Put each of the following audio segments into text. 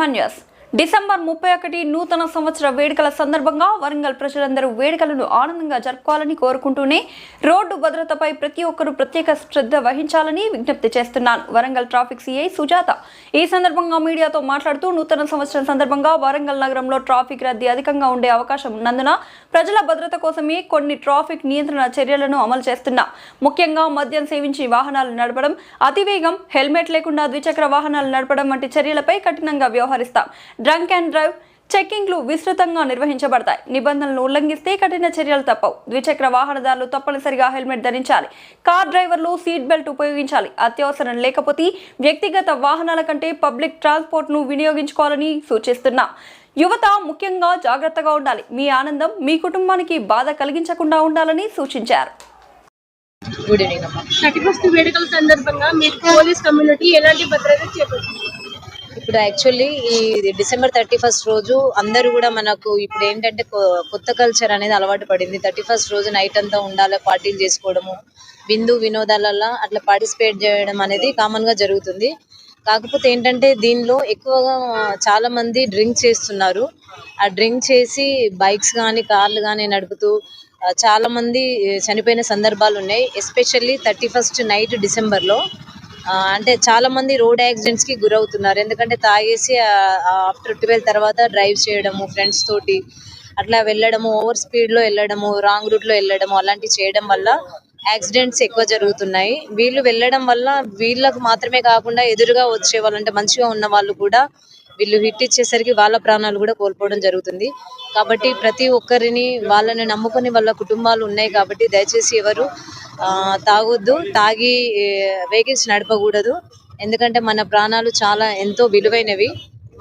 ఎమన్యూస్ December 31 నూతన సంవత్సర వేడుకల సందర్భంగా వరంగల్ ప్రజలందరూ వేడుకలను ఆనందంగా జరుపుకోవాలని కోరుకుంటూనే రోడ్డు భద్రతపై ప్రతి ఒక్కరూ ప్రత్యేక శ్రద్ధ వహించాలని విజ్ఞప్తి చేస్తున్నాను. వరంగల్ ట్రాఫిక్ సిఐ సుజాత ఈ సందర్భంగా మీడియాతో మాట్లాడుతూ నూతన సంవత్సరం సందర్భంగా వరంగల్ నగరంలో ట్రాఫిక్ రద్దీ అధికంగా ఉండే అవకాశం ఉన్నందున ప్రజల భద్రత కోసమే కొన్ని ట్రాఫిక్ నియంత్రణ చర్యలను అమలు చేస్తున్నాం. ముఖ్యంగా మద్యం సేవించి వాహనాలు నడపడం, అతివేగం, హెల్మెట్ లేకుండా ద్విచక్ర వాహనాలు నడపడం వంటి చర్యలపై కఠినంగా వ్యవహరిస్తాం. డ్రంక్ అండ్ డ్రైవ్ చెక్కింగ్లు విస్తృతంగా నిర్వహించబడతాయి. నిబంధనలను ఉల్లంఘిస్తే కఠిన చర్యలు తప్పవు. ద్విచక్ర వాహనదారులు తప్పనిసరిగా హెల్మెట్ ధరించాలి. కార్ డ్రైవర్లు సీట్ బెల్ట్ ఉపయోగించాలి. అత్యవసరం లేకపోతే వ్యక్తిగత వాహనాల కంటే పబ్లిక్ ట్రాన్స్పోర్ట్ను వినియోగించుకోవాలని సూచిస్తున్నాం. యువత ముఖ్యంగా జాగ్రత్తగా ఉండాలి. మీ ఆనందం మీ కుటుంబానికి బాధ కలిగించకుండా ఉండాలని సూచించారు. గుడ్ ఈవినింగ్ అమ్మా. 31st వేడుకల సందర్భంగా మీరు పోలీస్ కమ్యూనిటీ ఎలాంటి భద్రత చేపడుతుంది? ఇప్పుడు యాక్చువల్లీ ఈ డిసెంబర్ 31st రోజు అందరూ కూడా మనకు ఇప్పుడు ఏంటంటే కొత్త కల్చర్ అనేది అలవాటు పడింది. 31st రోజు నైట్ అంతా ఉండాలి, పార్టీలు చేసుకోవడము, వినోదాలలో అట్లా పార్టిసిపేట్ చేయడం అనేది కామన్ గా జరుగుతుంది. కాకపోతే ఏంటంటే దీనిలో ఎక్కువగా చాలా మంది డ్రింక్ చేస్తున్నారు. ఆ డ్రింక్ చేసి బైక్స్ కానీ కార్లు కానీ నడుపుతూ చాలా మంది చనిపోయిన సందర్భాలు ఉన్నాయి. ఎస్పెషల్లీ 31st నైట్ డిసెంబర్లో అంటే చాలా మంది రోడ్ యాక్సిడెంట్స్ కి గురవుతున్నారు. ఎందుకంటే తాగేసి ఆఫ్టర్ 12 తర్వాత డ్రైవ్ చేయడము, ఫ్రెండ్స్ తోటి అట్లా వెళ్ళడము, ఓవర్ స్పీడ్ లో వెళ్ళడము, రాంగ్ రూట్ లో వెళ్ళడము, అలాంటివి చేయడం వల్ల యాక్సిడెంట్స్ ఎక్కువ జరుగుతున్నాయి. వీళ్ళు వెళ్ళడం వల్ల వీళ్ళకు మాత్రమే కాకుండా ఎదురుగా వచ్చే వాళ్ళు అంటే మంచిగా ఉన్న వాళ్ళు కూడా వీళ్ళు హిట్ ఇచ్చేసరికి వాళ్ళ ప్రాణాలు కూడా కోల్పోవడం జరుగుతుంది. కాబట్టి ప్రతి ఒక్కరిని వాళ్ళని నమ్ముకుని వాళ్ళ కుటుంబాలు ఉన్నాయి కాబట్టి దయచేసి ఎవరు తాగొద్దు, తాగి వెహికల్స్ నడపకూడదు. ఎందుకంటే మన ప్రాణాలు చాలా ఎంతో విలువైనవి.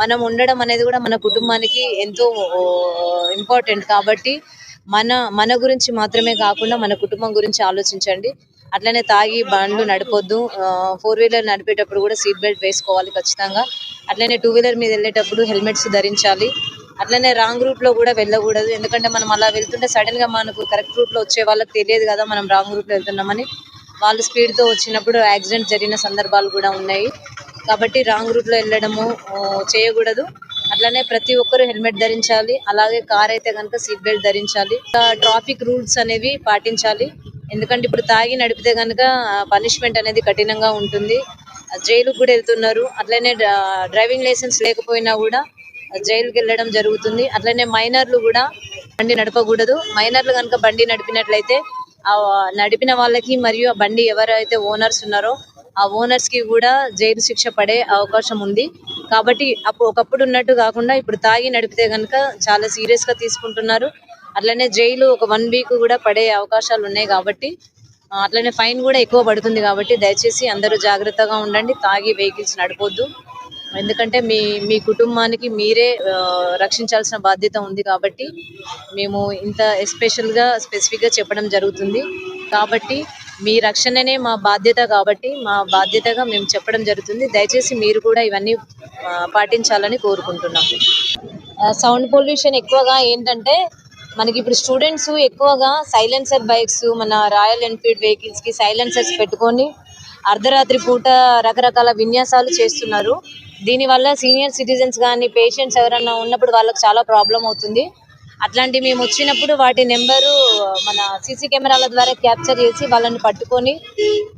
మనం ఉండడం అనేది కూడా మన కుటుంబానికి ఎంతో ఇంపార్టెంట్. కాబట్టి మన గురించి మాత్రమే కాకుండా మన కుటుంబం గురించి ఆలోచించండి. అట్లనే తాగి బండ్లు నడపొద్దు. 4-వీలర్ నడిపేటప్పుడు కూడా సీట్ బెల్ట్ వేసుకోవాలి ఖచ్చితంగా. అట్లనే 2-వీలర్ మీద వెళ్ళేటప్పుడు హెల్మెట్స్ ధరించాలి. అట్లనే రాంగ్ రూట్ లో కూడా వెళ్ళకూడదు. ఎందుకంటే మనం అలా వెళ్తుంటే సడన్ గా మనకు కరెక్ట్ రూట్ లో వచ్చే వాళ్ళకి తెలియదు కదా మనం రాంగ్ రూట్ లో వెళ్తున్నామని. వాళ్ళు స్పీడ్ తో వచ్చినప్పుడు యాక్సిడెంట్ జరిగిన సందర్భాలు కూడా ఉన్నాయి. కాబట్టి రాంగ్ రూట్ లో వెళ్ళడము చేయకూడదు. అట్లనే ప్రతి ఒక్కరు హెల్మెట్ ధరించాలి. అలాగే కార్ అయితే కనుక సీట్ బెల్ట్ ధరించాలి. ట్రాఫిక్ రూల్స్ అనేవి పాటించాలి. ఎందుకంటే ఇప్పుడు తాగి నడిపితే కనుక పనిష్మెంట్ అనేది కఠినంగా ఉంటుంది. జైలుకు కూడా వెళ్తున్నారు. అట్లనే డ్రైవింగ్ లైసెన్స్ లేకపోయినా కూడా జైలుకి వెళ్ళడం జరుగుతుంది. అట్లనే మైనర్లు కూడా బండి నడపకూడదు. మైనర్లు కనుక బండి నడిపినట్లయితే ఆ నడిపిన వాళ్ళకి మరియు ఆ బండి ఎవరైతే ఓనర్స్ ఉన్నారో ఆ ఓనర్స్ కి కూడా జైలు శిక్ష పడే అవకాశం ఉంది. కాబట్టి ఒకప్పుడు ఉన్నట్టు కాకుండా ఇప్పుడు తాగి నడిపితే కనుక చాలా సీరియస్ గా తీసుకుంటున్నారు. అట్లనే జైలు ఒక 1 వీక్ కూడా పడే అవకాశాలు ఉన్నాయి. కాబట్టి అట్లనే ఫైన్ కూడా ఎక్కువ పడుతుంది. కాబట్టి దయచేసి అందరూ జాగ్రత్తగా ఉండండి. తాగి వెహికల్స్ నడపొద్దు. ఎందుకంటే మీ కుటుంబానికి మీరే రక్షించాల్సిన బాధ్యత ఉంది. కాబట్టి మేము ఇంత స్పెసిఫిక్ గా చెప్పడం జరుగుతుంది. కాబట్టి మీ రక్షణనే మా బాధ్యత. కాబట్టి మా బాధ్యతగా మేము చెప్పడం జరుగుతుంది. దయచేసి మీరు కూడా ఇవన్నీ పాటించాలని కోరుకుంటున్నాం. సౌండ్ పొల్యూషన్ ఎక్కువగా ఏంటంటే మనకి ఇప్పుడు స్టూడెంట్స్ ఎక్కువగా సైలెన్సర్ బైక్స్, మన రాయల్ ఎన్ఫీల్డ్ వెహికల్స్ కి సైలెన్సర్స్ పెట్టుకొని అర్ధరాత్రి పూట రకరకాల విన్యాసాలు చేస్తున్నారు. దీనివల్ల సీనియర్ సిటిజన్స్ కానీ పేషెంట్స్ ఎవరన్నా ఉన్నప్పుడు వాళ్ళకి చాలా ప్రాబ్లం అవుతుంది. అట్లాంటి మేము వచ్చినప్పుడు వాటి నెంబరు మన సీసీ కెమెరాల ద్వారా క్యాప్చర్ చేసి వాళ్ళని పట్టుకొని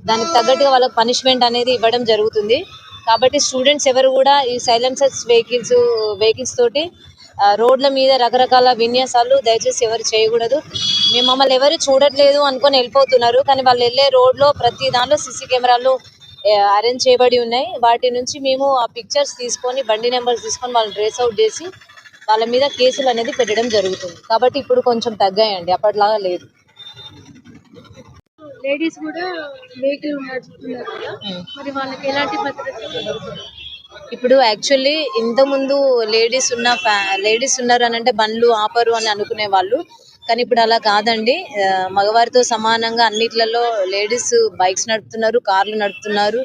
దానికి తగ్గట్టుగా వాళ్ళకి పనిష్మెంట్ అనేది ఇవ్వడం జరుగుతుంది. కాబట్టి స్టూడెంట్స్ ఎవరు కూడా ఈ సైలెన్సర్స్ వెహికల్స్ తోటి రోడ్ల మీద రకరకాల విన్యాసాలు దయచేసి ఎవరు చేయకూడదు. మమ్మల్ని ఎవరు చూడట్లేదు అనుకొని వెళ్ళిపోతున్నారు. కానీ వాళ్ళు వెళ్ళే రోడ్లో ప్రతి దాంట్లో సీసీ కెమెరాలు అరేంజ్ చేయబడి ఉన్నాయి. వాటి నుంచి మేము ఆ పిక్చర్స్ తీసుకొని బండి నెంబర్స్ తీసుకొని వాళ్ళని ట్రేస్ అవుట్ చేసి వాళ్ళ మీద కేసులు అనేది పెట్టడం జరుగుతుంది. కాబట్టి ఇప్పుడు కొంచెం తగ్గాయండి, అప్పటిలాగా లేదు. లేడీస్ కూడా వెహికల్ నడుపుతున్నారు కదా, మరి వాళ్ళకి ఎలాంటి భద్రత? ఇప్పుడు యాక్చువల్లీ ఇంతకుముందు లేడీస్ ఉన్నారు అని అంటే బండ్లు ఆపరు అని అనుకునే వాళ్ళు. కానీ ఇప్పుడు అలా కాదండి. మగవారితో సమానంగా అన్నిట్లలో లేడీస్ బైక్స్ నడుపుతున్నారు, కార్లు నడుపుతున్నారు,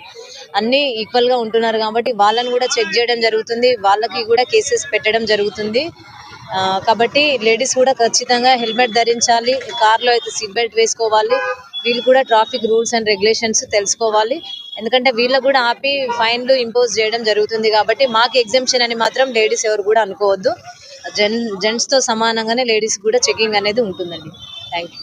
అన్ని ఈక్వల్ గా ఉంటున్నారు. కాబట్టి వాళ్ళని కూడా చెక్ చేయడం జరుగుతుంది. వాళ్ళకి కూడా కేసెస్ పెట్టడం జరుగుతుంది. కాబట్టి లేడీస్ కూడా ఖచ్చితంగా హెల్మెట్ ధరించాలి. కార్లో అయితే సీట్ బెల్ట్ వేసుకోవాలి. వీళ్ళు కూడా ట్రాఫిక్ రూల్స్ అండ్ రెగ్యులేషన్స్ తెలుసుకోవాలి. ఎందుకంటే వీళ్ళకు కూడా ఆపి ఫైన్లు ఇంపోజ్ చేయడం జరుగుతుంది కాబట్టి మాకు ఎగ్జామ్షన్ అని మాత్రం లేడీస్ ఎవరు కూడా అనుకోవద్దు. జెంట్స్ తో సమానంగానే లేడీస్ కూడా చెకింగ్ అనేది ఉంటుందండి. Thank you.